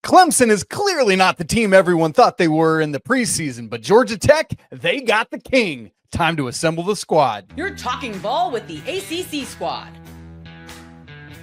Clemson is clearly not the team everyone thought they were in the preseason, but Georgia Tech, they got the king. Time to assemble the squad. You're talking ball with the ACC squad.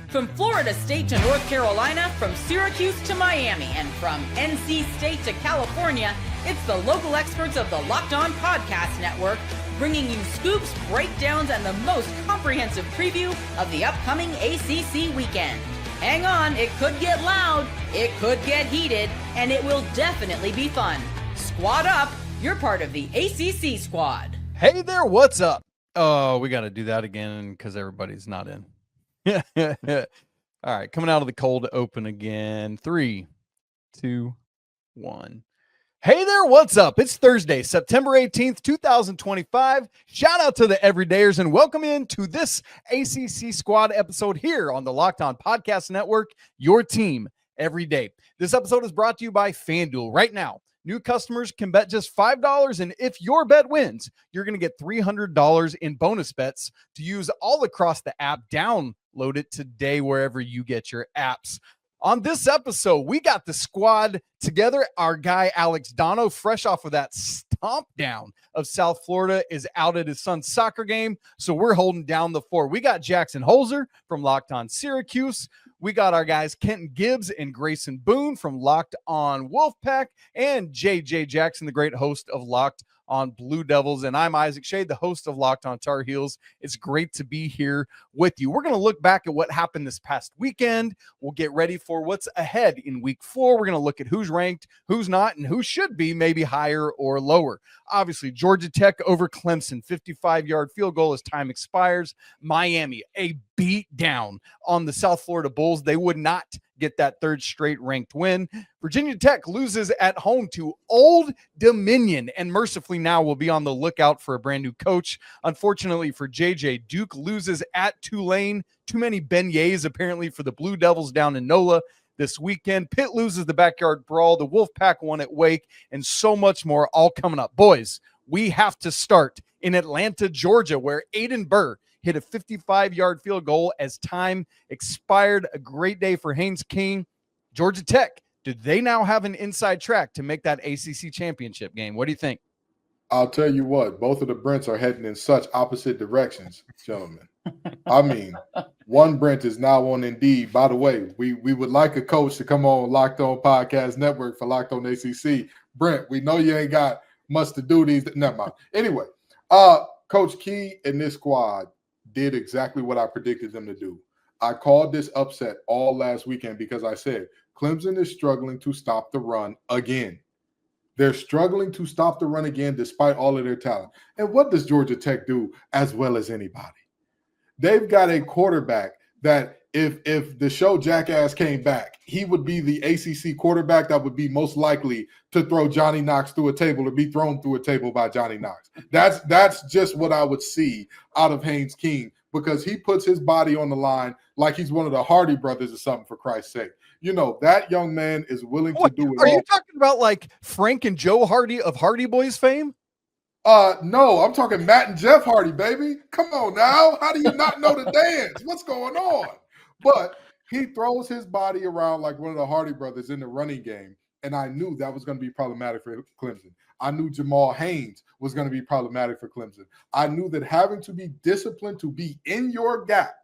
From Florida State to North Carolina, from Syracuse to Miami, and from NC State to California, it's the local experts of the Locked On Podcast Network bringing you scoops, breakdowns, and the most comprehensive preview of the upcoming ACC weekend. Hang on, it could get loud, it could get heated, and it will definitely be fun. Squad up, you're part of the ACC squad. Hey there, what's up? Oh, we got to do that again because everybody's not in. All right, coming out of the cold open again. 3, 2, 1. Hey there, what's up? It's Thursday, September 18th, 2025. Shout out to the everydayers and welcome into this ACC squad episode here on the Locked On Podcast Network, your team every day. This episode is brought to you by FanDuel. Right now, new customers can bet just $5, and if your bet wins, you're going to get $300 in bonus bets to use all across the app. Download it today wherever you get your apps. On this episode, we got the squad together. Our guy, Alex Dono, fresh off of that stomp down of South Florida, is out at his son's soccer game, so we're holding down the fort. We got Jackson Holzer from Locked On Syracuse. We got our guys Kenton Gibbs and Grayson Boone from Locked On Wolfpack, and JJ Jackson, the great host of Locked on Blue Devils. And I'm Isaac Shade, the host of Locked On Tar Heels. It's great to be here with you. We're going to look back at what happened this past weekend. We'll get ready for what's ahead in week 4. We're going to look at who's ranked, who's not, and who should be maybe higher or lower. Obviously, Georgia Tech over Clemson, 55-yard field goal as time expires. Miami, a beat down on the South Florida Bulls. They would not get that third straight ranked win. Virginia Tech loses at home to Old Dominion, and mercifully now will be on the lookout for a brand new coach. Unfortunately for JJ, Duke loses at Tulane. Too many beignets apparently for the Blue Devils down in NOLA this weekend. Pitt loses the backyard brawl. The Wolfpack won at Wake, and so much more all coming up. Boys, we have to start in Atlanta, Georgia, where Aiden Burr hit a 55-yard field goal as time expired. A great day for Haynes King. Georgia Tech, do they now have an inside track to make that ACC championship game? What do you think? I'll tell you what, both of the Brents are heading in such opposite directions, gentlemen. I mean, one Brent is now on Indeed. By the way, we would like a coach to come on Locked On Podcast Network for Locked On ACC. Brent, we know you ain't got much to do these. Never mind. Anyway, Coach Key and this squad did exactly what I predicted them to do. I called this upset all last weekend because I said Clemson is struggling to stop the run again. They're struggling to stop the run again despite all of their talent. And what does Georgia Tech do as well as anybody? They've got a quarterback that if the show Jackass came back, he would be the ACC quarterback that would be most likely to throw Johnny Knox through a table or be thrown through a table by Johnny Knox. That's just what I would see out of Haynes King, because he puts his body on the line like he's one of the Hardy brothers or something, for Christ's sake. You know, that young man is willing to do it all. Are you talking about like Frank and Joe Hardy of Hardy Boys fame? No, I'm talking Matt and Jeff Hardy, baby. Come on now. How do you not know the dance? What's going on? But he throws his body around like one of the Hardy brothers in the running game, and I knew that was going to be problematic for Clemson. I knew Jamal Haynes was going to be problematic for Clemson. I knew that having to be disciplined to be in your gap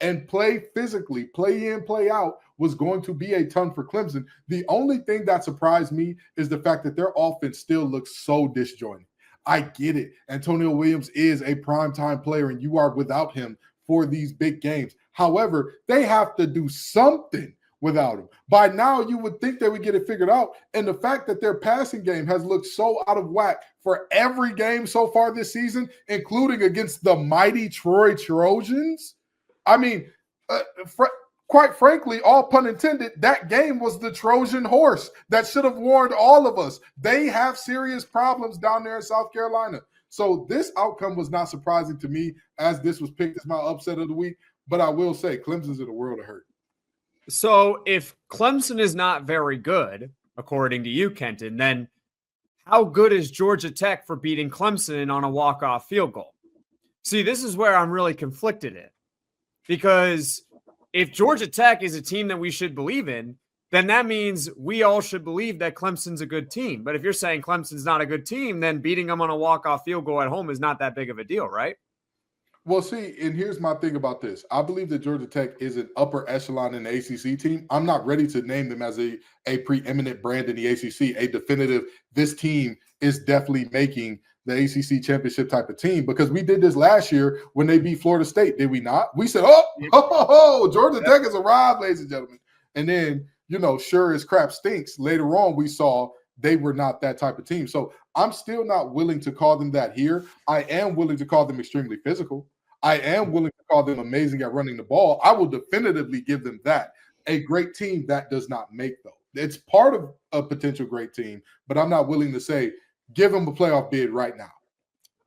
and play physically, play in, play out, was going to be a ton for Clemson. The only thing that surprised me is the fact that their offense still looks so disjointed. I get it. Antonio Williams is a primetime player, and you are without him for these big games. However, they have to do something without him. By now, you would think they would get it figured out. And the fact that their passing game has looked so out of whack for every game so far this season, including against the mighty Troy Trojans. I mean, quite frankly, all pun intended, that game was the Trojan horse that should have warned all of us. They have serious problems down there in South Carolina. So this outcome was not surprising to me, as this was picked as my upset of the week. But I will say Clemson's in a world of hurt. So if Clemson is not very good, according to you, Kenton, then how good is Georgia Tech for beating Clemson on a walk-off field goal? See, this is where I'm really conflicted in. Because if Georgia Tech is a team that we should believe in, then that means we all should believe that Clemson's a good team. But if you're saying Clemson's not a good team, then beating them on a walk-off field goal at home is not that big of a deal, right? Well, see, and here's my thing about this. I believe that Georgia Tech is an upper echelon in the ACC team. I'm not ready to name them as a preeminent brand in the ACC, a definitive, this team is definitely making the ACC championship type of team, because we did this last year when they beat Florida State, did we not? We said, Georgia Tech has arrived, ladies and gentlemen. And then, sure as crap stinks, later on we saw they were not that type of team. So I'm still not willing to call them that here. I am willing to call them extremely physical. I am willing to call them amazing at running the ball. I will definitively give them that. A great team, that does not make, though. It's part of a potential great team, but I'm not willing to say, give them a playoff bid right now.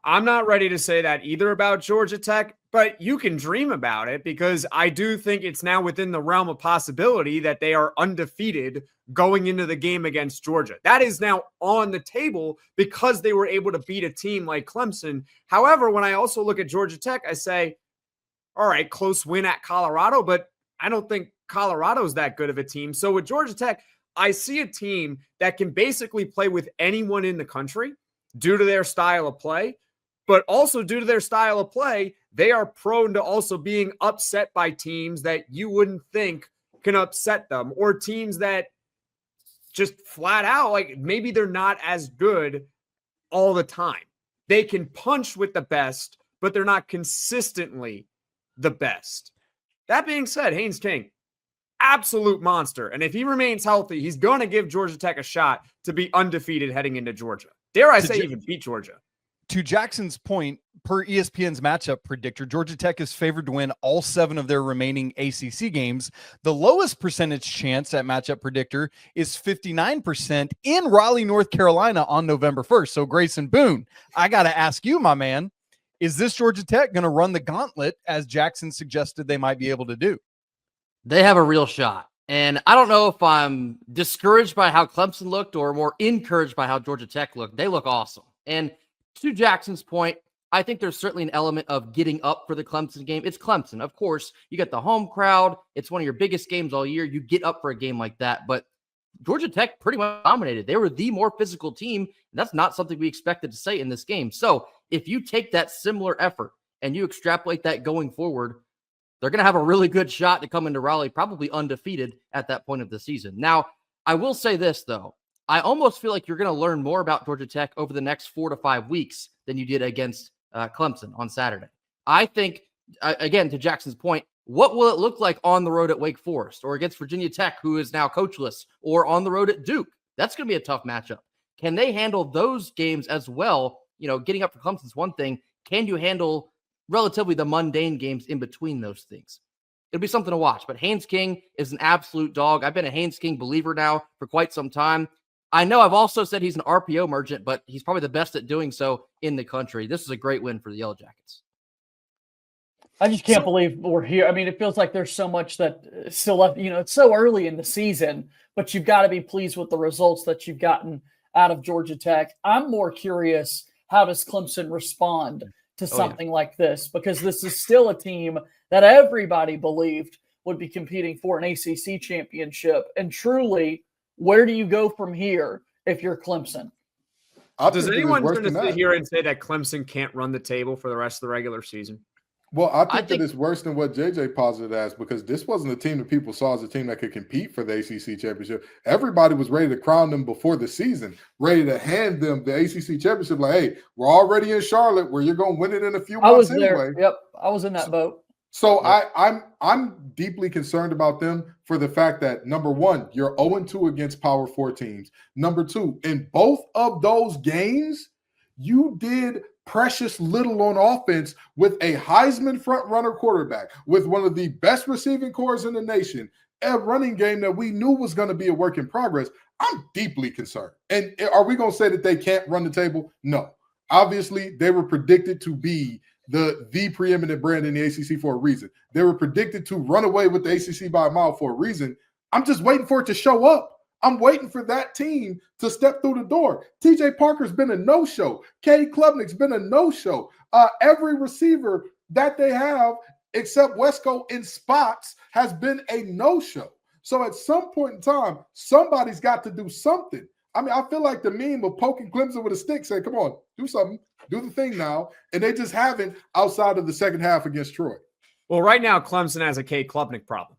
I'm not ready to say that either about Georgia Tech, but you can dream about it, because I do think it's now within the realm of possibility that they are undefeated going into the game against Georgia. That is now on the table because they were able to beat a team like Clemson. However, when I also look at Georgia Tech, I say, all right, close win at Colorado, but I don't think Colorado's that good of a team. So with Georgia Tech, I see a team that can basically play with anyone in the country due to their style of play. But also due to their style of play, they are prone to also being upset by teams that you wouldn't think can upset them, or teams that just flat out, like, maybe they're not as good all the time. They can punch with the best, but they're not consistently the best. That being said, Haynes King, absolute monster. And if he remains healthy, he's going to give Georgia Tech a shot to be undefeated heading into Georgia. Dare I say even beat Georgia. To Jackson's point, per ESPN's matchup predictor, Georgia Tech is favored to win all 7 of their remaining ACC games. The lowest percentage chance at matchup predictor is 59% in Raleigh, North Carolina on November 1st. So Grayson Boone, I got to ask you, my man, is this Georgia Tech going to run the gauntlet as Jackson suggested they might be able to do? They have a real shot. And I don't know if I'm discouraged by how Clemson looked or more encouraged by how Georgia Tech looked. They look awesome. And to Jackson's point, I think there's certainly an element of getting up for the Clemson game. It's Clemson. Of course, you got the home crowd. It's one of your biggest games all year. You get up for a game like that. But Georgia Tech pretty much dominated. They were the more physical team. That's not something we expected to say in this game. So if you take that similar effort and you extrapolate that going forward, they're going to have a really good shot to come into Raleigh, probably undefeated at that point of the season. Now, I will say this, though. I almost feel like you're going to learn more about Georgia Tech over the next 4 to 5 weeks than you did against Clemson on Saturday. I think, again, to Jackson's point, what will it look like on the road at Wake Forest or against Virginia Tech, who is now coachless, or on the road at Duke? That's going to be a tough matchup. Can they handle those games as well? Getting up for Clemson's one thing. Can you handle relatively the mundane games in between those things? It'll be something to watch. But Haynes King is an absolute dog. I've been a Haynes King believer now for quite some time. I know I've also said he's an RPO merchant, but he's probably the best at doing so in the country. This is a great win for the Yellow Jackets. I just can't believe we're here. I mean, it feels like there's so much that still left. It's so early in the season, but you've got to be pleased with the results that you've gotten out of Georgia Tech. I'm more curious, how does Clemson respond to something like this? Because this is still a team that everybody believed would be competing for an ACC championship. And truly, where do you go from here if you're Clemson? Does anyone turn to sit here and say that Clemson can't run the table for the rest of the regular season? Well, I think that it's worse than what JJ posited as, because this wasn't a team that people saw as a team that could compete for the ACC championship. Everybody was ready to crown them before the season, ready to hand them the ACC championship. Like, hey, we're already in Charlotte, where you're going to win it in a few months. I was anyway. there. Yep, I was in that boat. So I'm deeply concerned about them for the fact that, number one, you're 0-2 against Power 4 teams. Number two, in both of those games, you did precious little on offense with a Heisman front-runner quarterback, with one of the best receiving corps in the nation, a running game that we knew was going to be a work in progress. I'm deeply concerned. And are we going to say that they can't run the table? No. Obviously, they were predicted to be the preeminent brand in the ACC for a reason. They were predicted to run away with the ACC by a mile for a reason. I'm just waiting for it to show up. I'm waiting for that team to step through the door. TJ Parker's been a no-show. Cade Klubnik's been a no-show. Every receiver that they have, except Wesco in spots, has been a no-show. So at some point in time, somebody's got to do something. I mean, I feel like the meme of poking Clemson with a stick saying, come on, do something, do the thing now. And they just haven't outside of the second half against Troy. Well, right now, Clemson has a Cade Klubnik problem.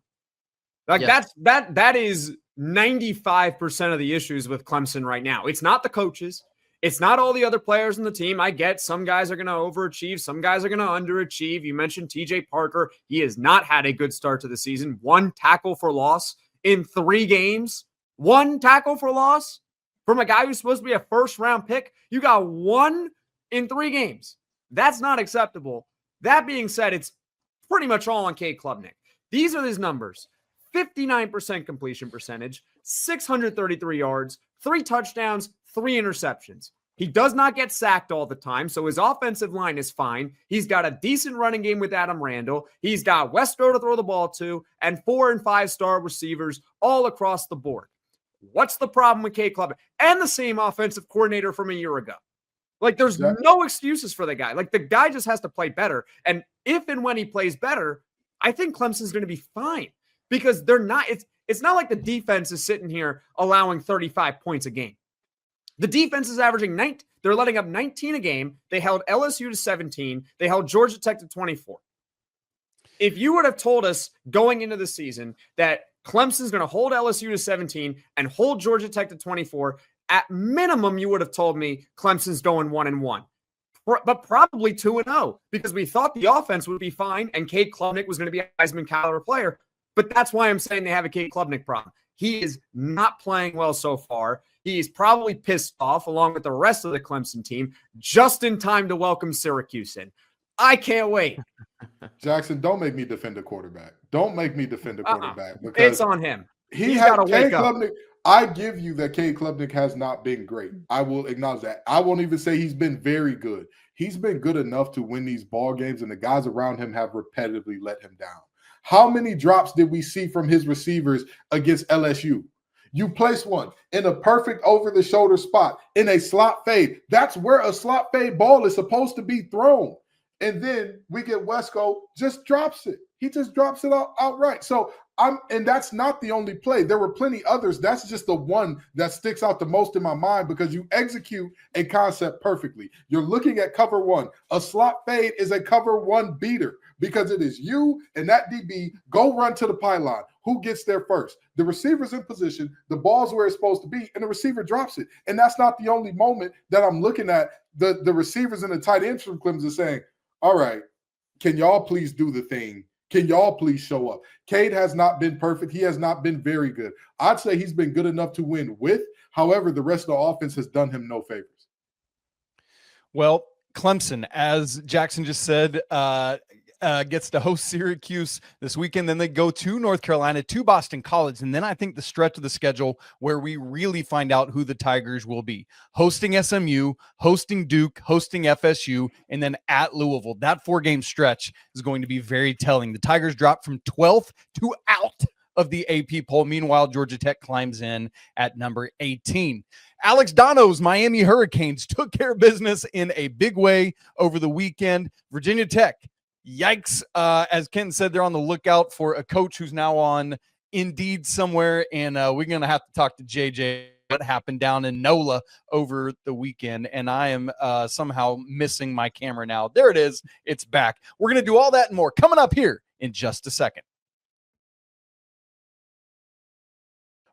Like that is 95% of the issues with Clemson right now. It's not the coaches. It's not all the other players in the team. I get some guys are going to overachieve. Some guys are going to underachieve. You mentioned TJ Parker. He has not had a good start to the season. 1 tackle for loss in 3 games. 1 tackle for loss from a guy who's supposed to be a first-round pick. You got 1 in 3 games. That's not acceptable. That being said, it's pretty much all on Cade Klubnik. These are his numbers. 59% completion percentage, 633 yards, 3 touchdowns, 3 interceptions. He does not get sacked all the time, so his offensive line is fine. He's got a decent running game with Adam Randall. He's got Westro to throw the ball to, and 4- and 5-star receivers all across the board. What's the problem with Cade Klubnik? And the same offensive coordinator from a year ago. Like, there's no excuses for the guy. Like, the guy just has to play better. And if and when he plays better, I think Clemson's going to be fine. Because they're not, it's not like the defense is sitting here allowing 35 points a game. The defense is averaging they're letting up 19 a game. They held LSU to 17. They held Georgia Tech to 24. If you would have told us going into the season that Clemson's going to hold LSU to 17 and hold Georgia Tech to 24, at minimum, you would have told me Clemson's going 1-1. But probably 2-0 because we thought the offense would be fine and Cade Klubnik was going to be a Heisman caliber player. But that's why I'm saying they have a Cade Klubnik problem. He is not playing well so far. He's probably pissed off along with the rest of the Clemson team just in time to welcome Syracuse in. I can't wait. Jackson, don't make me defend a quarterback. Don't make me defend a quarterback. Because it's on him. He's got to wake up. I give you that Cade Klubnik has not been great. I will acknowledge that. I won't even say he's been very good. He's been good enough to win these ball games, and the guys around him have repetitively let him down. How many drops did we see from his receivers against LSU? You place one in a perfect over-the-shoulder spot in a slot fade. That's where a slot fade ball is supposed to be thrown. And then we get Wesco just drops it. He just drops it outright. So and that's not the only play. There were plenty others. That's just the one that sticks out the most in my mind because you execute a concept perfectly. You're looking at cover 1. A slot fade is a cover 1 beater because it is you and that DB go run to the pylon. Who gets there first? The receiver's in position, the ball's where it's supposed to be, and the receiver drops it. And that's not the only moment that I'm looking at the receivers and the tight ends from Clemson saying, all right, can y'all please do the thing? Can y'all please show up? Cade has not been perfect. He has not been very good. I'd say he's been good enough to win with. However, the rest of the offense has done him no favors. Well, Clemson, as Jackson just said, gets to host Syracuse this weekend. Then they go to North Carolina, to Boston College. And then I think the stretch of the schedule where we really find out who the Tigers will be. Hosting SMU, hosting Duke, hosting FSU, and then at Louisville. That 4-game stretch is going to be very telling. The Tigers drop from 12th to out of the AP poll. Meanwhile, Georgia Tech climbs in at number 18. Alex Dono's Miami Hurricanes took care of business in a big way over the weekend. Virginia Tech, yikes. As Ken said, they're on the lookout for a coach who's now on Indeed somewhere, and we're going to have to talk to JJ what happened down in NOLA over the weekend, and I am somehow missing my camera now. There it is. It's back. We're going to do all that and more coming up here in just a second.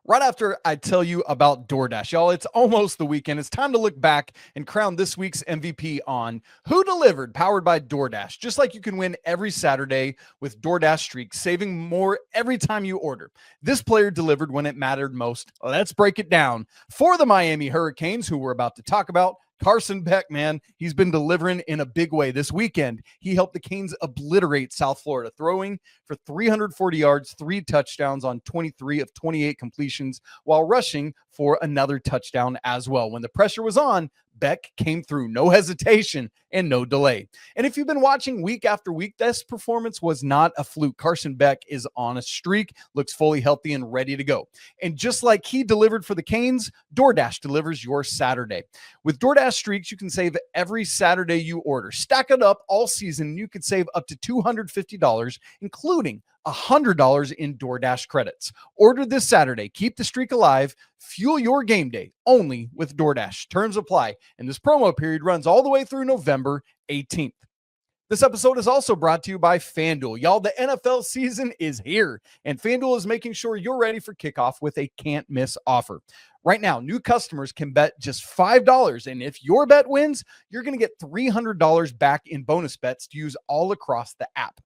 Right after I tell you about DoorDash, y'all, it's almost the weekend. It's time to look back and crown this week's MVP on Who Delivered, powered by DoorDash. Just like you can win every Saturday with DoorDash Streaks, saving more every time you order. This player delivered when it mattered most. Let's break it down. For the Miami Hurricanes, who we're about to talk about, Carson Beck, man, he's been delivering in a big way this weekend. He helped the Canes obliterate South Florida, throwing for 340 yards, 3 touchdowns on 23 of 28 completions, while rushing for another touchdown as well. When the pressure was on, Beck came through, no hesitation and no delay. And if you've been watching week after week, this performance was not a fluke. Carson Beck is on a streak, looks fully healthy and ready to go. And just like he delivered for the Canes, DoorDash delivers your Saturday. With DoorDash Streaks, you can save every Saturday you order. Stack it up all season, and you could save up to $250, including $100 in DoorDash credits. Order this Saturday. Keep the streak alive. Fuel your game day only with DoorDash. Terms apply. And this promo period runs all the way through November 18th. This episode is also brought to you by FanDuel. Y'all, the NFL season is here, and FanDuel is making sure you're ready for kickoff with a can't-miss offer. Right now, new customers can bet just $5, and if your bet wins, you're going to get $300 back in bonus bets to use all across the app.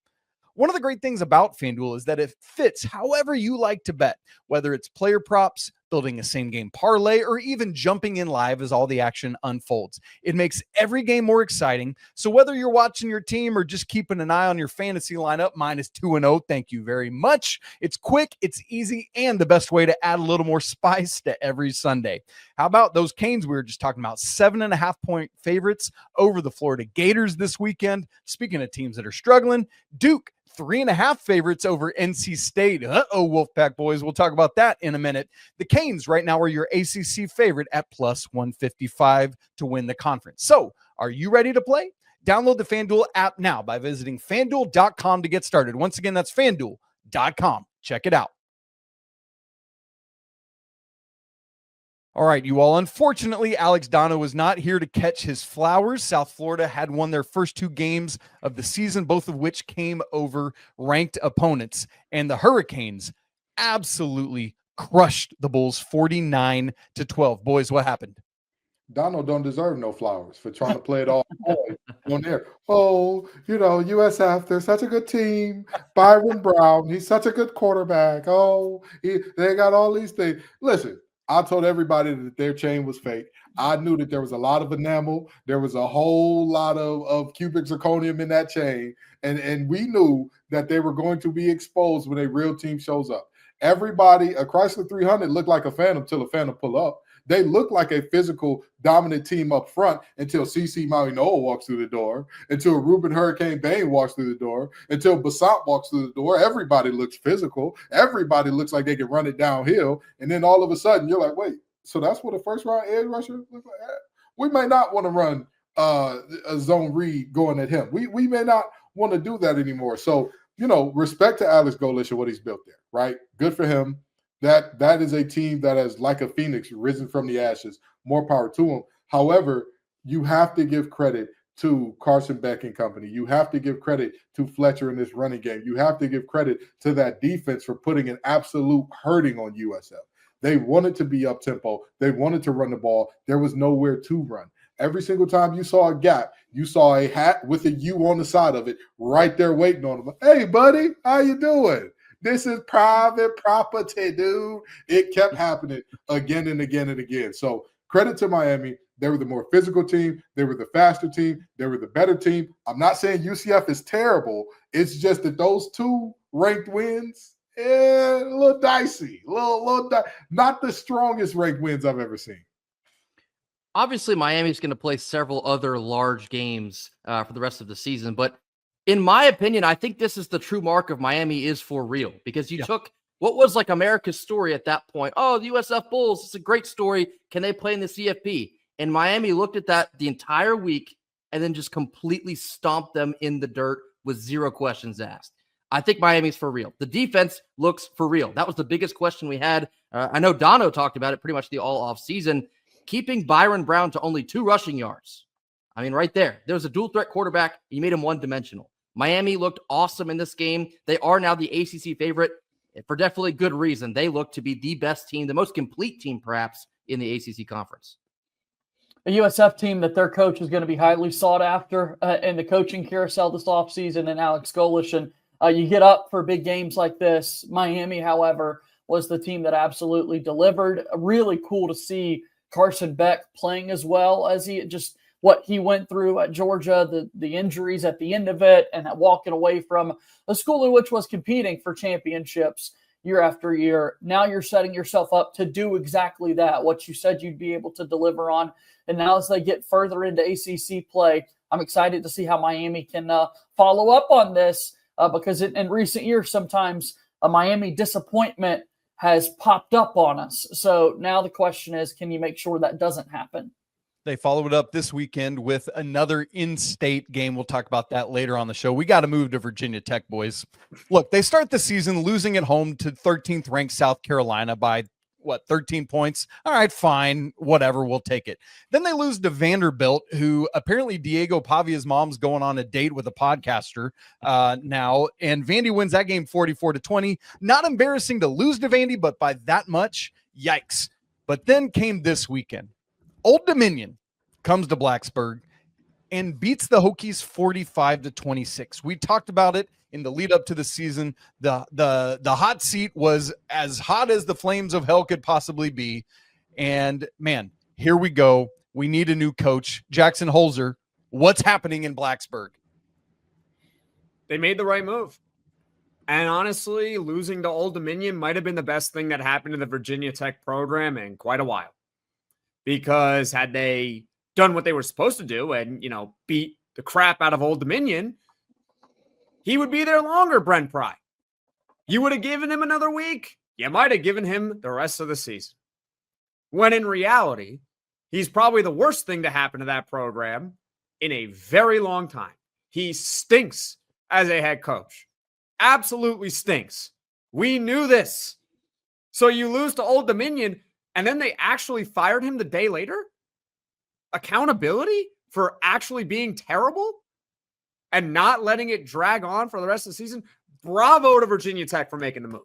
One of the great things about FanDuel is that it fits however you like to bet, whether it's player props, building a same-game parlay, or even jumping in live as all the action unfolds. It makes every game more exciting, so whether you're watching your team or just keeping an eye on your fantasy lineup, mine is 2-0, thank you very much. It's quick, it's easy, and the best way to add a little more spice to every Sunday. How about those Canes we were just talking about? 7.5-point favorites over the Florida Gators this weekend. Speaking of teams that are struggling, Duke, 3.5 favorites over NC State. Wolfpack boys. We'll talk about that in a minute. The Canes right now are your ACC favorite at plus 155 to win the conference. So are you ready to play? Download the FanDuel app now by visiting FanDuel.com to get started. Once again, that's FanDuel.com. Check it out. All right, you all. Unfortunately, Alex Dono was not here to catch his flowers. South Florida had won their first 2 games of the season, both of which came over ranked opponents. And the Hurricanes absolutely crushed the Bulls 49-12. Boys, what happened? Dono don't deserve no flowers for trying to play it all on there. Oh, USF, they're such a good team. Byron Brown, he's such a good quarterback. Oh, they got all these things. Listen, I told everybody that their chain was fake. I knew that there was a lot of enamel. There was a whole lot of cubic zirconium in that chain. And we knew that they were going to be exposed when a real team shows up. Everybody, a Chrysler 300 looked like a Phantom till a Phantom pull up. They look like a physical, dominant team up front until CeCe Maui Noah walks through the door, until Ruben Hurricane Bain walks through the door, until Basant walks through the door. Everybody looks physical. Everybody looks like they can run it downhill. And then all of a sudden, you're like, wait, so that's what a first-round edge rusher looks like? We may not want to run a zone read going at him. We may not want to do that anymore. So, respect to Alex Golish and what he's built there, right? Good for him. That is a team that has, like a phoenix, risen from the ashes. More power to them. However, you have to give credit to Carson Beck and company. You have to give credit to Fletcher in this running game. You have to give credit to that defense for putting an absolute hurting on USF. They wanted to be up-tempo. They wanted to run the ball. There was nowhere to run. Every single time you saw a gap, you saw a hat with a U on the side of it right there waiting on them. Hey, buddy, how you doing? This is private property, dude. It kept happening again and again and again. So credit to Miami. They were the more physical team. They were the faster team. They were the better team. I'm not saying UCF is terrible. It's just that those 2 ranked wins, a little dicey. Not the strongest ranked wins I've ever seen. Obviously, Miami's going to play several other large games for the rest of the season, but in my opinion, I think this is the true mark of Miami is for real, because you took what was like America's story at that point. Oh, the USF Bulls, it's a great story. Can they play in the CFP? And Miami looked at that the entire week and then just completely stomped them in the dirt with 0 questions asked. I think Miami's for real. The defense looks for real. That was the biggest question we had. I know Dono talked about it pretty much the all off season, keeping Byron Brown to only 2 rushing yards. I mean, right there, there was a dual threat quarterback. You made him one-dimensional. Miami looked awesome in this game. They are now the ACC favorite for definitely good reason. They look to be the best team, the most complete team perhaps in the ACC conference. A USF team that their coach is going to be highly sought after in the coaching carousel this offseason, and Alex Golish. And you get up for big games like this. Miami, however, was the team that absolutely delivered. Really cool to see Carson Beck playing as well as what he went through at Georgia, the injuries at the end of it, and walking away from a school in which was competing for championships year after year. Now you're setting yourself up to do exactly that, what you said you'd be able to deliver on. And now as they get further into ACC play, I'm excited to see how Miami can follow up on this because in recent years, sometimes a Miami disappointment has popped up on us. So now the question is, can you make sure that doesn't happen? They followed it up this weekend with another in-state game. We'll talk about that later on the show. We got to move to Virginia Tech, boys. Look, they start the season losing at home to 13th ranked South Carolina by 13 points. All right, fine, whatever, we'll take it. Then they lose to Vanderbilt, who apparently Diego Pavia's mom's going on a date with a podcaster now, and Vandy wins that game 44-20. Not embarrassing to lose to Vandy, but by that much, yikes. But then came this weekend. Old Dominion comes to Blacksburg and beats the Hokies 45-26. We talked about it in the lead up to the season. The hot seat was as hot as the flames of hell could possibly be. And man, here we go. We need a new coach. Jackson Holzer, what's happening in Blacksburg? They made the right move. And honestly, losing to Old Dominion might have been the best thing that happened to the Virginia Tech program in quite a while. Because had they done what they were supposed to do and, beat the crap out of Old Dominion, he would be there longer, Brent Pry. You would have given him another week. You might have given him the rest of the season. When in reality, he's probably the worst thing to happen to that program in a very long time. He stinks as a head coach. Absolutely stinks. We knew this. So you lose to Old Dominion, and then they actually fired him the day later? Accountability for actually being terrible and not letting it drag on for the rest of the season? Bravo to Virginia Tech for making the move.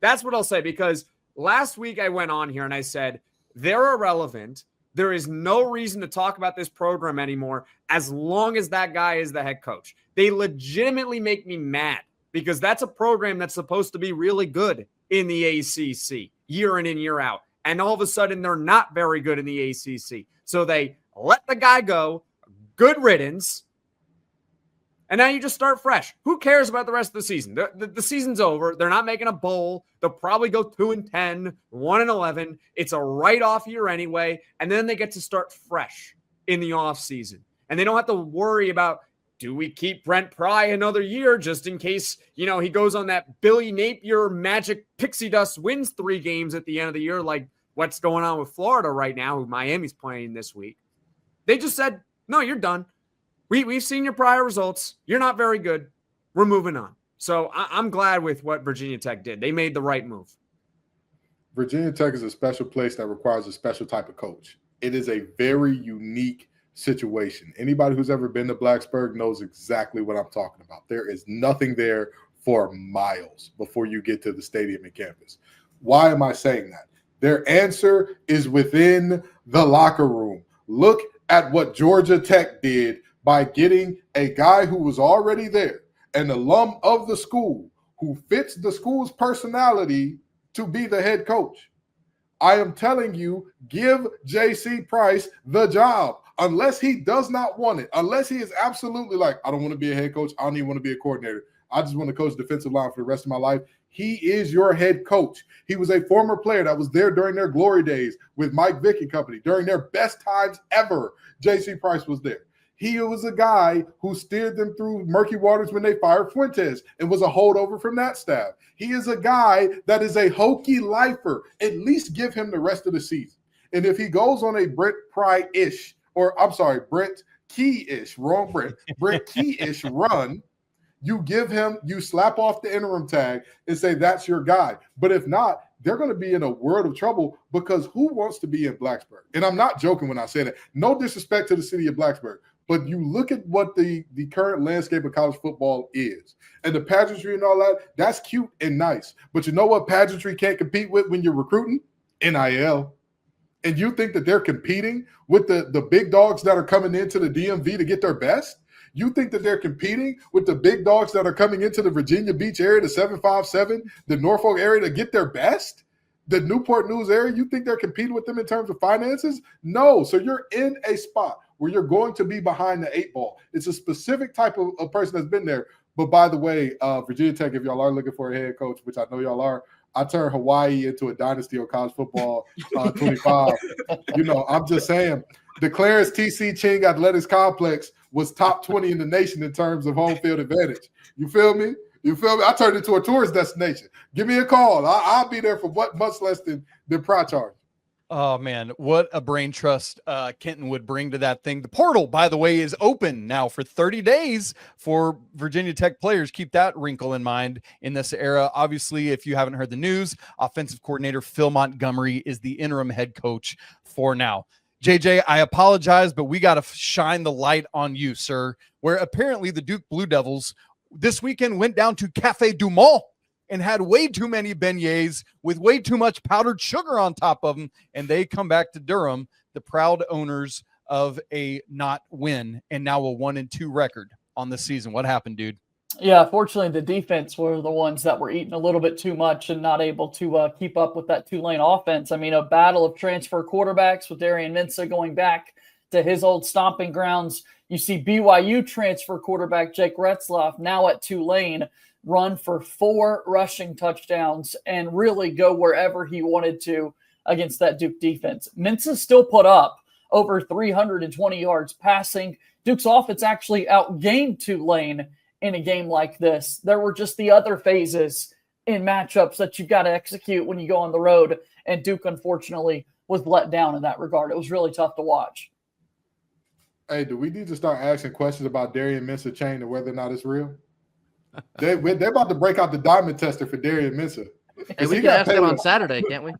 That's what I'll say, because last week I went on here and I said, they're irrelevant. There is no reason to talk about this program anymore as long as that guy is the head coach. They legitimately make me mad because that's a program that's supposed to be really good in the ACC year in and year out. And all of a sudden, they're not very good in the ACC. So they let the guy go, good riddance, and now you just start fresh. Who cares about the rest of the season? The season's over. They're not making a bowl. They'll probably go 2-10, 1-11. It's a write-off year anyway, and then they get to start fresh in the offseason. And they don't have to worry about, do we keep Brent Pry another year just in case, he goes on that Billy Napier magic pixie dust, wins 3 games at the end of the year, like what's going on with Florida right now, who Miami's playing this week. They just said, no, you're done. We've seen your prior results. You're not very good. We're moving on. So I'm glad with what Virginia Tech did. They made the right move. Virginia Tech is a special place that requires a special type of coach. It is a very unique situation. Anybody who's ever been to Blacksburg knows exactly what I'm talking about. There is nothing there for miles before you get to the stadium and campus. Why am I saying that? Their answer is within the locker room. Look at what Georgia Tech did by getting a guy who was already there, an alum of the school, who fits the school's personality to be the head coach. I am telling you, give J.C. Price the job. Unless he does not want it, unless he is absolutely like, I don't want to be a head coach, I don't even want to be a coordinator, I just want to coach defensive line for the rest of my life. He is your head coach. He was a former player that was there during their glory days with Mike Vick and company. During their best times ever, J.C. Price was there. He was a guy who steered them through murky waters when they fired Fuentes and was a holdover from that staff. He is a guy that is a Hokie lifer. At least give him the rest of the season. And if he goes on a Brent Pry-ish, or I'm sorry, Brent Key-ish, wrong Brent, Brent Key-ish run, you slap off the interim tag and say that's your guy. But if not, they're going to be in a world of trouble, because who wants to be in Blacksburg? And I'm not joking when I say that. No disrespect to the city of Blacksburg, but you look at what the current landscape of college football is, and the pageantry and all that, that's cute and nice. But you know what pageantry can't compete with when you're recruiting? NIL. And you think that they're competing with the big dogs that are coming into the DMV to get their best? You think that they're competing with the big dogs that are coming into the Virginia Beach area, the 757, the Norfolk area to get their best? The Newport News area, you think they're competing with them in terms of finances? No. So you're in a spot where you're going to be behind the 8 ball. It's a specific type of person that's been there. But by the way, Virginia Tech, if y'all are looking for a head coach, which I know y'all are, I turned Hawaii into a dynasty of college football 25. I'm just saying, the Clarence T.C. Ching Athletics Complex was top 20 in the nation in terms of home field advantage. You feel me? I turned it into a tourist destination. Give me a call. I'll be there for much less than prior charge. Oh man, what a brain trust Kenton would bring to that thing. The portal, by the way, is open now for 30 days for Virginia Tech players. Keep that wrinkle in mind in this era. Obviously, if you haven't heard the news, offensive coordinator Phil Montgomery is the interim head coach for now. JJ, I apologize, but we got to shine the light on you, sir, where apparently the Duke Blue Devils this weekend went down to Cafe Du Mont and had way too many beignets with way too much powdered sugar on top of them, and they come back to Durham, the proud owners of a not win and now a 1-2 record on the season. What happened, dude? Yeah, fortunately, the defense were the ones that were eating a little bit too much and not able to keep up with that Tulane offense. I mean, a battle of transfer quarterbacks with Darian Mensah going back to his old stomping grounds. You see BYU transfer quarterback Jake Retzlaff now at Tulane run for 4 rushing touchdowns and really go wherever he wanted to against that Duke defense. Mensah still put up over 320 yards passing. Duke's offense actually outgained Tulane in a game like this. There were just the other phases in matchups that you've got to execute when you go on the road, and Duke, unfortunately, was let down in that regard. It was really tough to watch. Hey, do we need to start asking questions about Darian Mensah chain and whether or not it's real? They're about to break out the diamond tester for Darian Mensah. Hey, we can ask him on Saturday, can't we?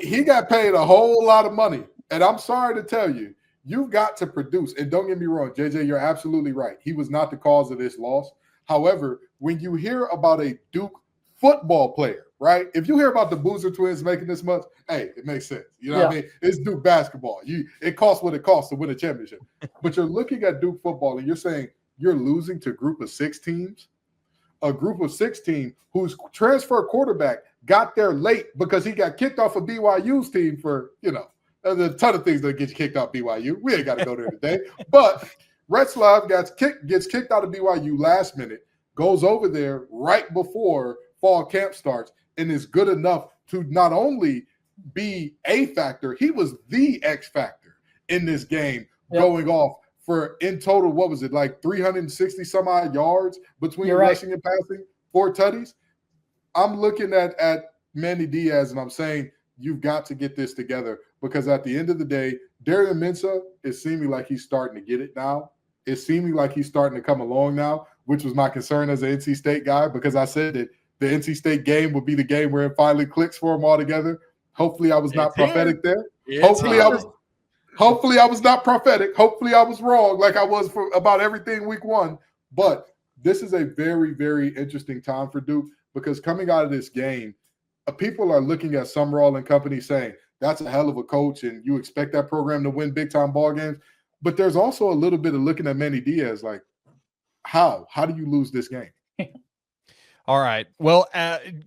He got paid a whole lot of money. And I'm sorry to tell you, you've got to produce. And don't get me wrong, JJ, you're absolutely right. He was not the cause of this loss. However, when you hear about a Duke football player, right? If you hear about the Boozer twins making this much, hey, it makes sense. You know what I mean? It's Duke basketball. It costs what it costs to win a championship. But you're looking at Duke football and you're saying you're losing to a group of 6 teams. A group of 6 team whose transfer quarterback got there late because he got kicked off of BYU's team for, there's a ton of things that get you kicked off BYU. We ain't got to go there today. But Retzlaff gets kicked out of BYU last minute, goes over there right before fall camp starts, and is good enough to not only be a factor, he was the X factor in this game, going off for in total, what was it, like 360 some odd yards between rushing and passing, 4 tutties. I'm looking at Manny Diaz and I'm saying, you've got to get this together, because at the end of the day, Darian Mensah is seeming like he's starting to get it now. It's seeming like he's starting to come along now, which was my concern as an NC State guy, because I said that the NC State game would be the game where it finally clicks for him all together. Hopefully I was not prophetic there. Hopefully I was not prophetic. Hopefully I was wrong like I was for about everything week 1. But this is a very, very interesting time for Duke, because coming out of this game, people are looking at Summerall and company saying, that's a hell of a coach and you expect that program to win big-time ball games. But there's also a little bit of looking at Manny Diaz like, how do you lose this game? All right. Well,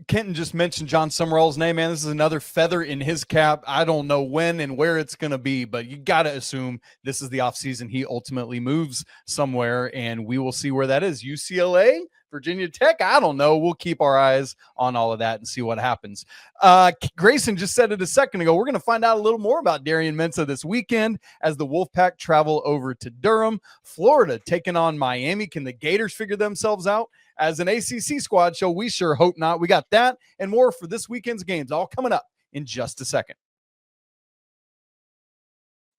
Kenton just mentioned John Summerall's name, man. This is another feather in his cap. I don't know when and where it's going to be, but you got to assume this is the offseason he ultimately moves somewhere, and we will see where that is. UCLA, Virginia Tech, I don't know. We'll keep our eyes on all of that and see what happens. Grayson just said it a second ago. We're going to find out a little more about Darian Mensah this weekend as the Wolfpack travel over to Durham. Florida taking on Miami. Can the Gators figure themselves out as an ACC squad show? We sure hope not. We got that and more for this weekend's games, all coming up in just a second.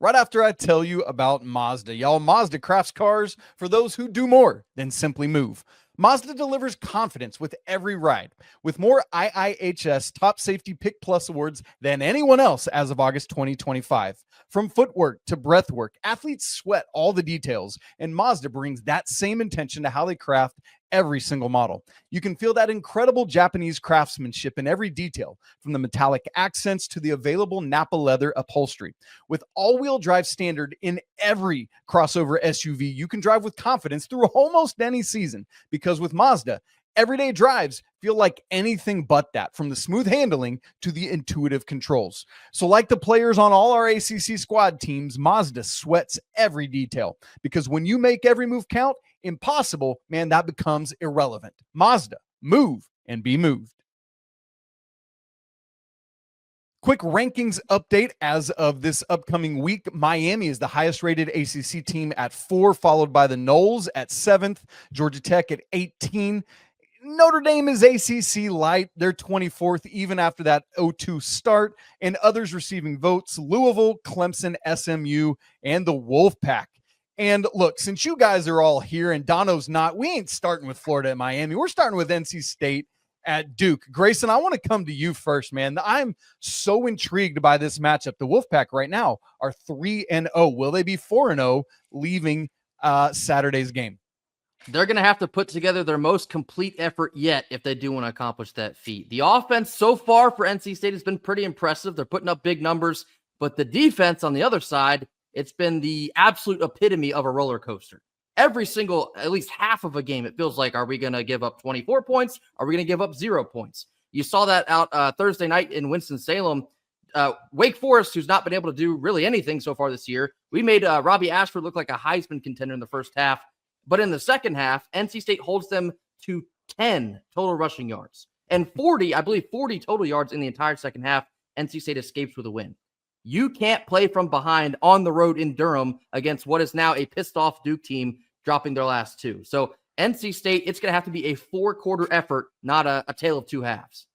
Right after I tell you about Mazda. Y'all, Mazda crafts cars for those who do more than simply move. Mazda delivers confidence with every ride, with more IIHS Top Safety Pick Plus awards than anyone else as of August 2025. From footwork to breathwork, athletes sweat all the details, and Mazda brings that same intention to how they craft every single model. You can feel that incredible Japanese craftsmanship in every detail, from the metallic accents to the available Nappa leather upholstery. With all-wheel drive standard in every crossover SUV, you can drive with confidence through almost any season, because with Mazda, everyday drives feel like anything but that, from the smooth handling to the intuitive controls. So like the players on all our ACC squad teams, Mazda sweats every detail, because when you make every move count, impossible, man, that becomes irrelevant. Mazda, move and be moved. Quick rankings update as of this upcoming week. Miami is the highest rated ACC team at 4, followed by the Noles at 7th, Georgia Tech at 18. Notre Dame is ACC light. They're 24th even after that 0-2 start, and others receiving votes: Louisville, Clemson, SMU, and the Wolfpack. And look, since you guys are all here and Dono's not, we ain't starting with Florida and Miami. We're starting with NC State at Duke. Grayson, I want to come to you first, man. I'm so intrigued by this matchup. The Wolfpack right now are 3-0. Will they be 4-0 leaving Saturday's game? They're going to have to put together their most complete effort yet if they do want to accomplish that feat. The offense so far for NC State has been pretty impressive. They're putting up big numbers, but the defense on the other side, it's been the absolute epitome of a roller coaster. Every single, at least half of a game, it feels like, are we going to give up 24 points? Are we going to give up 0 points? You saw that out Thursday night in Winston-Salem. Wake Forest, who's not been able to do really anything so far this year, we made Robbie Ashford look like a Heisman contender in the first half. But in the second half, NC State holds them to 10 total rushing yards and 40 total yards in the entire second half. NC State escapes with a win. You can't play from behind on the road in Durham against what is now a pissed off Duke team dropping their last 2. So NC State, it's going to have to be a 4-quarter effort, not a tale of 2 halves.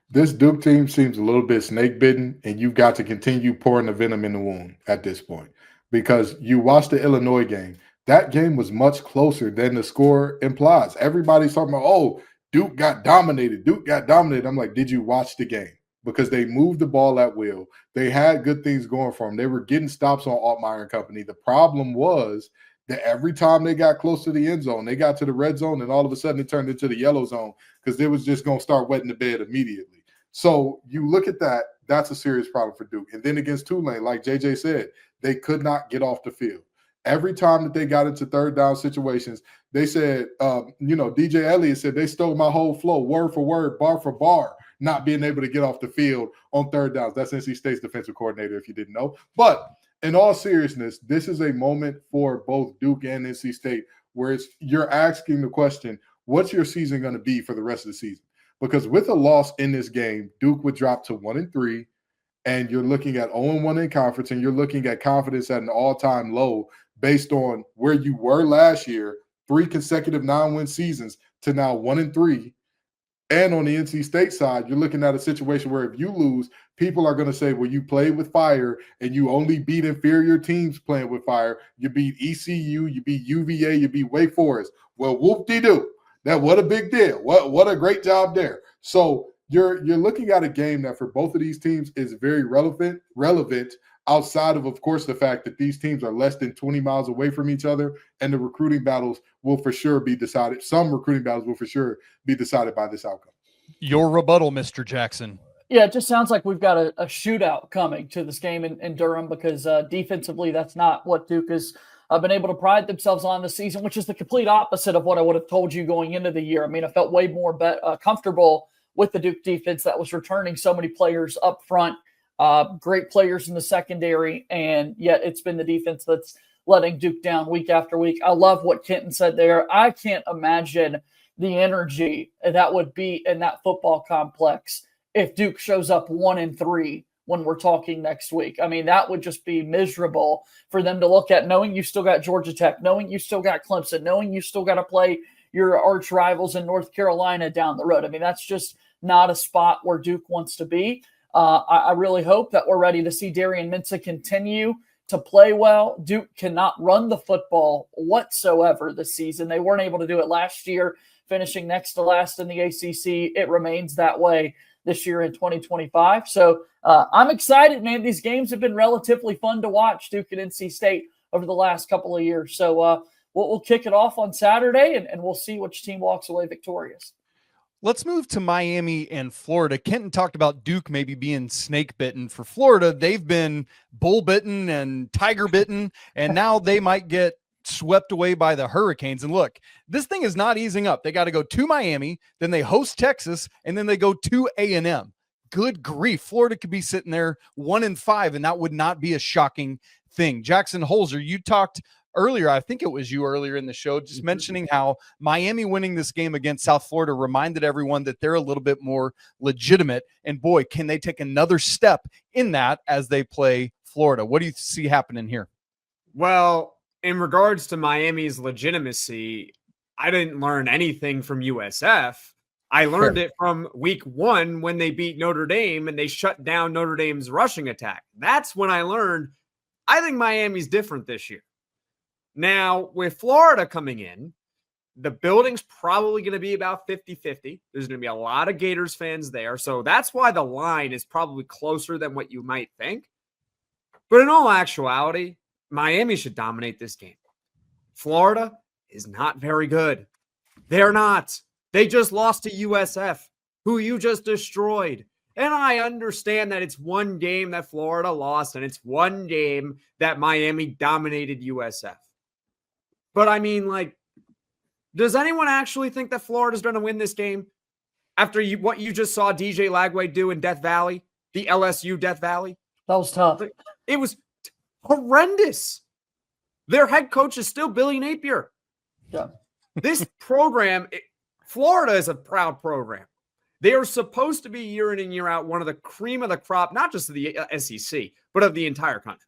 This Duke team seems a little bit snake bitten, and you've got to continue pouring the venom in the wound at this point, because you watched the Illinois game. That game was much closer than the score implies. Everybody's talking about, oh, Duke got dominated. Duke got dominated. I'm like, did you watch the game? Because they moved the ball at will. They had good things going for them. They were getting stops on Altmaier and company. The problem was that every time they got close to the end zone, they got to the red zone, and all of a sudden it turned into the yellow zone because they was just going to start wetting the bed immediately. So you look at that, that's a serious problem for Duke. And then against Tulane, like JJ said, they could not get off the field. Every time that they got into third down situations, they said, DJ Elliott said they stole my whole flow, word for word, bar for bar, not being able to get off the field on third downs. That's NC State's defensive coordinator, if you didn't know. But in all seriousness, this is a moment for both Duke and NC State where you're asking the question, what's your season going to be for the rest of the season? Because with a loss in this game, Duke would drop to 1-3, and you're looking at 0-1 in conference, and you're looking at confidence at an all-time low based on where you were last year, 3 consecutive 9-win seasons to now 1-3. And on the NC State side, you're looking at a situation where if you lose, people are going to say, well, you played with fire and you only beat inferior teams playing with fire. You beat ECU, you beat UVA, you beat Wake Forest. Well, whoop-de-doo. What a big deal. What a great job there. So you're looking at a game that for both of these teams is very relevant outside of course, the fact that these teams are less than 20 miles away from each other, and the recruiting battles will for sure be decided. Some recruiting battles will for sure be decided by this outcome. Your rebuttal, Mr. Jackson. Yeah, it just sounds like we've got a shootout coming to this game in Durham, because defensively, that's not what Duke has been able to pride themselves on this season, which is the complete opposite of what I would have told you going into the year. I mean, I felt way more comfortable with the Duke defense that was returning so many players up front. Great players in the secondary, and yet it's been the defense that's letting Duke down week after week. I love what Kenton said there. I can't imagine the energy that would be in that football complex if Duke shows up 1-3 when we're talking next week. I mean, that would just be miserable for them to look at, knowing you still got Georgia Tech, knowing you still got Clemson, knowing you still got to play your arch rivals in North Carolina down the road. I mean, that's just not a spot where Duke wants to be. I really hope that we're ready to see Darian Mensah continue to play well. Duke cannot run the football whatsoever this season. They weren't able to do it last year, finishing next to last in the ACC. It remains that way this year in 2025. So I'm excited, man. These games have been relatively fun to watch, Duke and NC State, over the last couple of years. So we'll kick it off on Saturday, and we'll see which team walks away victorious. Let's move to Miami and Florida. Kenton talked about Duke maybe being snake bitten. For Florida, they've been bull bitten and tiger bitten, and now they might get swept away by the Hurricanes. And look, this thing is not easing up. They got to go to Miami, then they host Texas, and then they go to A&M. Good grief. Florida could be sitting there 1-5, and that would not be a shocking thing. Jackson Holzer, you talked earlier, I think it was you earlier in the show, just mentioning how Miami winning this game against South Florida reminded everyone that they're a little bit more legitimate. And boy, can they take another step in that as they play Florida. What do you see happening here? Well, in regards to Miami's legitimacy, I didn't learn anything from USF. I learned it from week 1 when they beat Notre Dame and they shut down Notre Dame's rushing attack. That's when I learned I think Miami's different this year. Now, with Florida coming in, the building's probably going to be about 50-50. There's going to be a lot of Gators fans there. So that's why the line is probably closer than what you might think. But in all actuality, Miami should dominate this game. Florida is not very good. They're not. They just lost to USF, who you just destroyed. And I understand that it's one game that Florida lost and it's one game that Miami dominated USF. But I mean, like, does anyone actually think that Florida's going to win this game after what you just saw DJ Lagway do in Death Valley, the LSU Death Valley? That was tough. It was horrendous. Their head coach is still Billy Napier. Yeah. This program, Florida is a proud program. They are supposed to be year in and year out one of the cream of the crop, not just of the SEC, but of the entire country.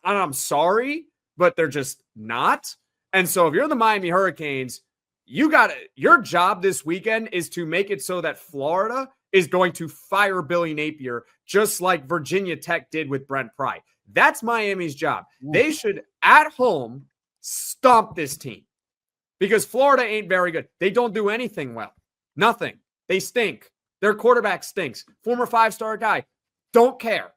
I'm sorry, but they're just not. And so if you're the Miami Hurricanes, your job this weekend is to make it so that Florida is going to fire Billy Napier, just like Virginia Tech did with Brent Pry. That's Miami's job. They should, at home, stomp this team because Florida ain't very good. They don't do anything well. Nothing. They stink. Their quarterback stinks. Former 5-star guy. Don't care.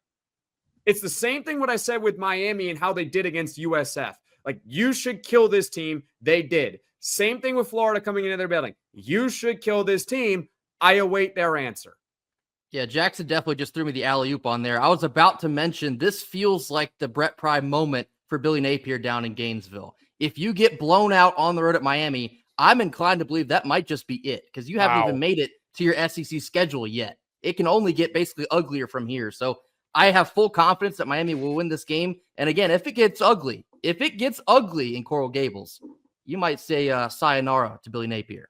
It's the same thing what I said with Miami and how they did against USF. Like, you should kill this team. They did. Same thing with Florida coming into their building. You should kill this team. I await their answer. Yeah, Jackson definitely just threw me the alley-oop on there. I was about to mention this feels like the Brett Pry moment for Billy Napier down in Gainesville. If you get blown out on the road at Miami, I'm inclined to believe that might just be it because you haven't even made it to your SEC schedule yet. It can only get basically uglier from here. So I have full confidence that Miami will win this game. And again, if it gets ugly in Coral Gables, you might say sayonara to Billy Napier.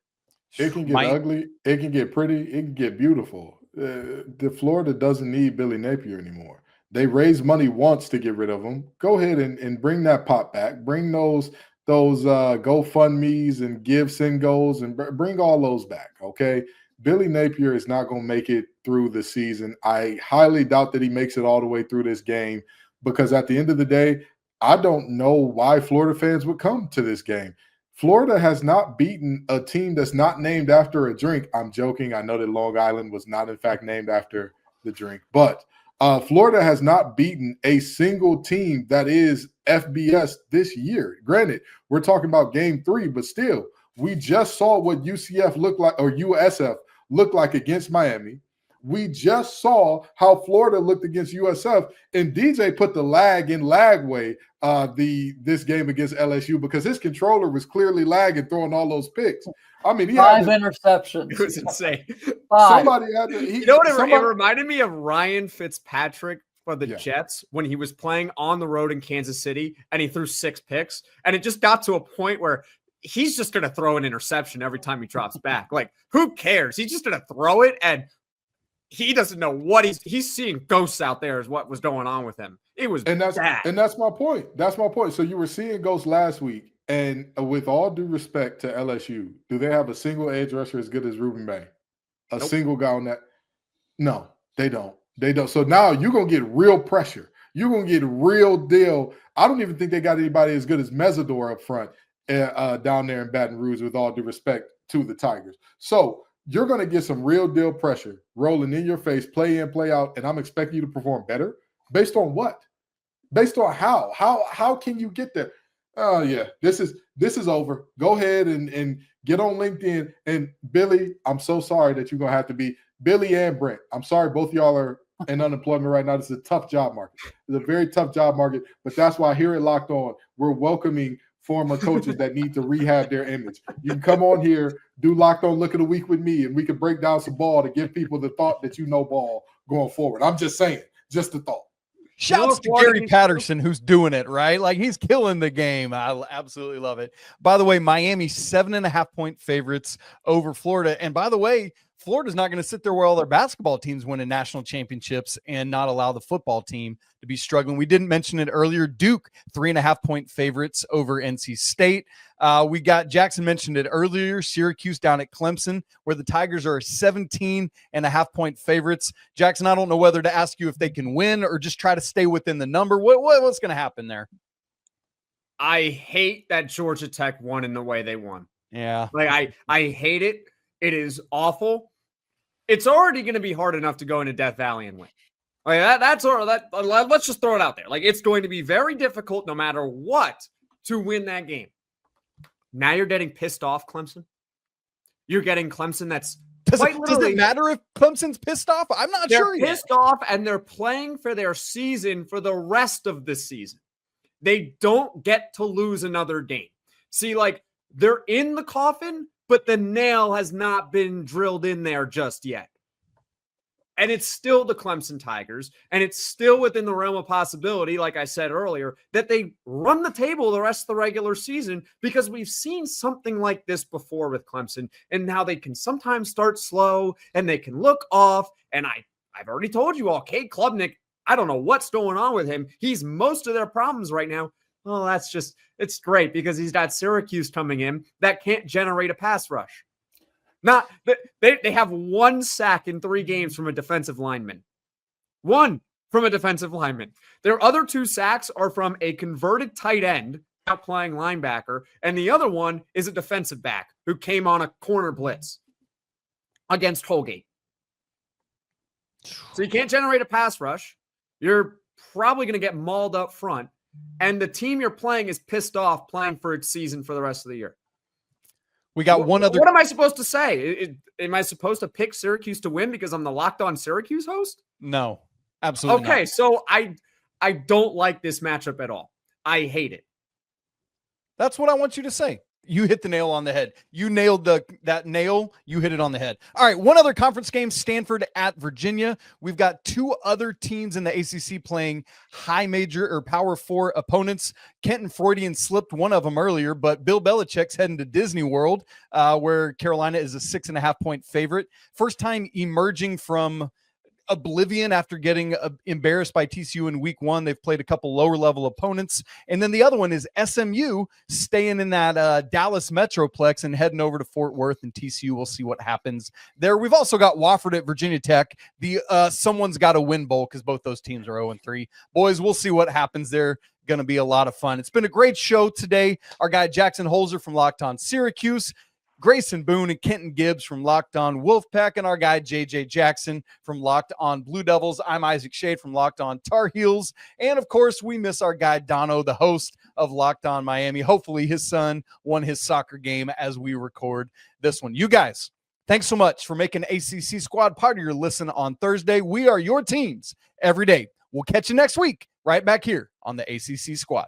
It can get ugly. It can get pretty. It can get beautiful. The Florida doesn't need Billy Napier anymore. They raised money once to get rid of him. Go ahead and bring that pop back. Bring those GoFundMes and send goals and bring all those back. Okay. Billy Napier is not going to make it through the season. I highly doubt that he makes it all the way through this game because at the end of the day, I don't know why Florida fans would come to this game. Florida has not beaten a team that's not named after a drink. I'm joking. I know that Long Island was not, in fact, named after the drink. But Florida has not beaten a single team that is FBS this year. Granted, we're talking about game 3, but still, we just saw what UCF looked like, or USF looked like against Miami. We just saw how Florida looked against USF, and DJ put the lag in Lagway this game against LSU because his controller was clearly lagging, throwing all those picks. I mean, he 5 interceptions. It was insane. 5. Somebody had to. You know what? It reminded me of Ryan Fitzpatrick for the Jets when he was playing on the road in Kansas City, and he threw 6 picks, and it just got to a point where he's just going to throw an interception every time he drops back. Like, who cares? He's just going to throw it, and he doesn't know what he's seeing ghosts out there is what was going on with him. It was bad. And that's my point. That's my point. So you were seeing ghosts last week, and with all due respect to LSU, do they have a single edge rusher as good as Reuben Bay? A single guy on that? No, they don't. They don't. So now you're going to get real pressure. You're going to get real deal. I don't even think they got anybody as good as Mesidor up front down there in Baton Rouge, with all due respect to the Tigers. So you're going to get some real deal pressure rolling in your face, play in, play out, and I'm expecting you to perform better. Based on what? Based on how? How can you get there? Oh, yeah, this is over. Go ahead and get on LinkedIn. And Billy, I'm so sorry that you're going to have to be Billy and Brent. I'm sorry both of y'all are in unemployment right now. This is a tough job market. It's a very tough job market, but that's why here at Locked On, we're welcoming former coaches that need to rehab their image. You can come on here, do Locked On Look of the Week with me, and we can break down some ball to give people the thought that you know ball going forward. I'm just saying, just a thought. Shouts to Gary Patterson, who's doing it, right? Like, he's killing the game. I absolutely love it. By the way, Miami 7.5-point favorites over Florida. And by the way, Florida's not going to sit there where all their basketball teams winning national championships and not allow the football team to be struggling. We didn't mention it earlier. Duke, 3.5-point favorites over NC State. We got, Jackson mentioned it earlier, Syracuse down at Clemson, where the Tigers are 17.5-point favorites. Jackson, I don't know whether to ask you if they can win or just try to stay within the number. What's going to happen there? I hate that Georgia Tech won in the way they won. Yeah. Like, I hate it. It is awful. It's already going to be hard enough to go into Death Valley and win. Like that's all that. Let's just throw it out there. Like, it's going to be very difficult no matter what to win that game. Now you're getting pissed off, Clemson. You're getting Clemson that's does it matter if Clemson's pissed off? I'm not sure yet. They're pissed off, and they're playing for their season for the rest of the season. They don't get to lose another game. See, like, they're in the coffin, but the nail has not been drilled in there just yet. And it's still the Clemson Tigers, and it's still within the realm of possibility, like I said earlier, that they run the table the rest of the regular season, because we've seen something like this before with Clemson and how they can sometimes start slow and they can look off. And I've already told you all, Cade Klubnik, I don't know what's going on with him. He's most of their problems right now. Well, it's great because he's got Syracuse coming in that can't generate a pass rush. They have one sack in 3 games from a defensive lineman. One from a defensive lineman. Their other 2 sacks are from a converted tight end out playing linebacker, and the other one is a defensive back who came on a corner blitz against Colgate. So you can't generate a pass rush. You're probably going to get mauled up front. And the team you're playing is pissed off playing for its season for the rest of the year. We got one other. What am I supposed to say? Am I supposed to pick Syracuse to win because I'm the Locked On Syracuse host? No, absolutely okay, not. So I don't like this matchup at all. I hate it. That's what I want you to say. You hit the nail on the head. You nailed that nail. You hit it on the head. All right, one other conference game, Stanford at Virginia. We've got 2 other teams in the ACC playing high major or Power 4 opponents. Kenton Freudian slipped one of them earlier, but Bill Belichick's heading to Disney World, where Carolina is a 6.5-point favorite. First time emerging from oblivion after getting embarrassed by TCU in week 1. They've played a couple lower level opponents. And then the other one is SMU staying in that Dallas Metroplex and heading over to Fort Worth, and TCU. We'll see what happens there. We've also got Wofford at Virginia Tech. The someone's got to win bowl because both those teams are 0-3. Boys, we'll see what happens there. Going to be a lot of fun. It's been a great show today. Our guy Jackson Holzer from Locked On Syracuse, Grayson Boone and Kenton Gibbs from Locked On Wolfpack, and our guy JJ Jackson from Locked On Blue Devils. I'm Isaac Shade from Locked On Tar Heels. And of course, we miss our guy Dono, the host of Locked On Miami. Hopefully his son won his soccer game as we record this one. You guys, thanks so much for making ACC Squad part of your listen on Thursday. We are your teams every day. We'll catch you next week right back here on the ACC Squad.